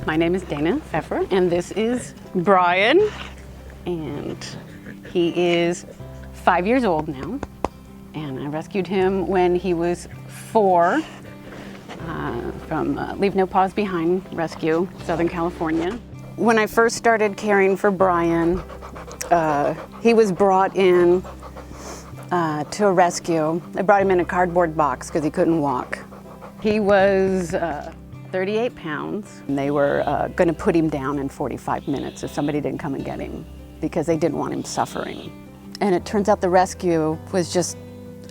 My name is Dana Pfeffer, and this is Brian, and he is 5 years old now, and I rescued him when he was 4 from Leave No Paws Behind Rescue, Southern California. When I first started caring for Brian, he was brought in to a rescue. I brought him in a cardboard box because he couldn't walk. He was 38 pounds. And they were going to put him down in 45 minutes if somebody didn't come and get him because they didn't want him suffering. And it turns out the rescue was just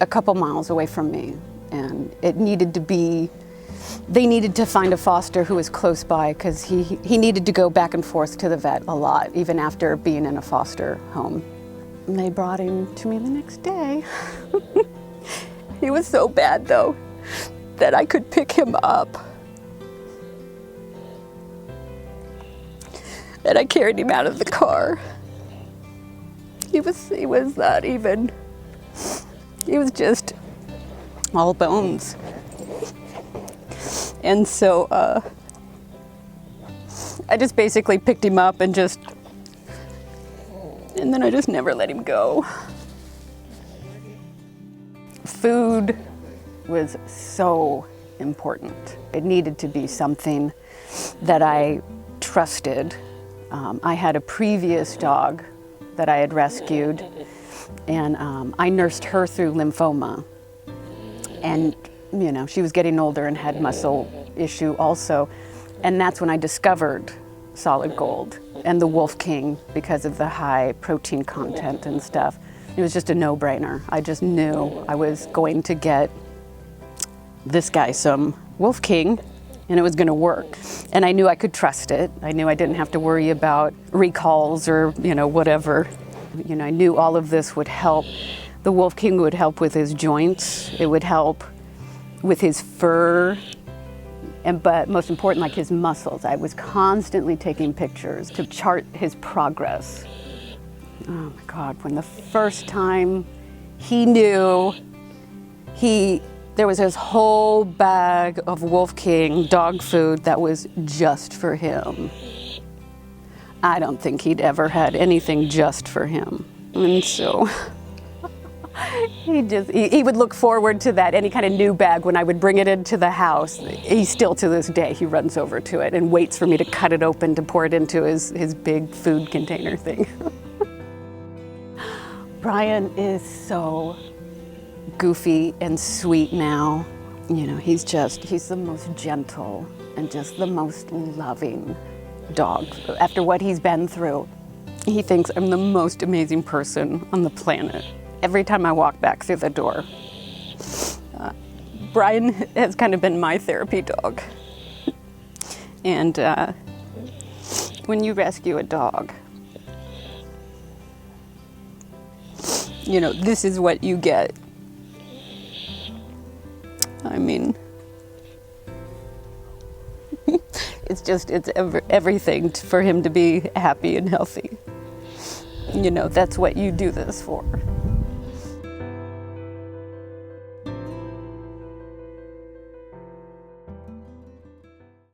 a couple miles away from me, and it needed to be, they needed to find a foster who was close by because he needed to go back and forth to the vet a lot, even after being in a foster home. And they brought him to me the next day. He was so bad though that I could pick him up. And I carried him out of the car. He was not even, he was just all bones. And so I just basically picked him up and then I just never let him go. Food was so important. It needed to be something that I trusted. I had a previous dog that I had rescued, and I nursed her through lymphoma. And you know, she was getting older and had muscle issue also. And that's when I discovered Solid Gold and the Wolf King because of the high protein content and stuff. It was just a no-brainer. I just knew I was going to get this guy some Wolf King and it was going to work. And I knew I could trust it. I knew I didn't have to worry about recalls or, whatever. I knew all of this would help. The Wolf King would help with his joints. It would help with his fur, but most important, like his muscles. I was constantly taking pictures to chart his progress. Oh my God, when the first time he knew, there was this whole bag of Wolf King dog food that was just for him. I don't think he'd ever had anything just for him. And so, he would look forward to that, any kind of new bag when I would bring it into the house. He still, to this day, he runs over to it and waits for me to cut it open to pour it into his big food container thing. Brian is so goofy and sweet now. He's the most gentle and just the most loving dog. After what he's been through, he thinks I'm the most amazing person on the planet. Every time I walk back through the door, Brian has kind of been my therapy dog. And when you rescue a dog, this is what you get. I mean, it's everything for him to be happy and healthy. That's what you do this for.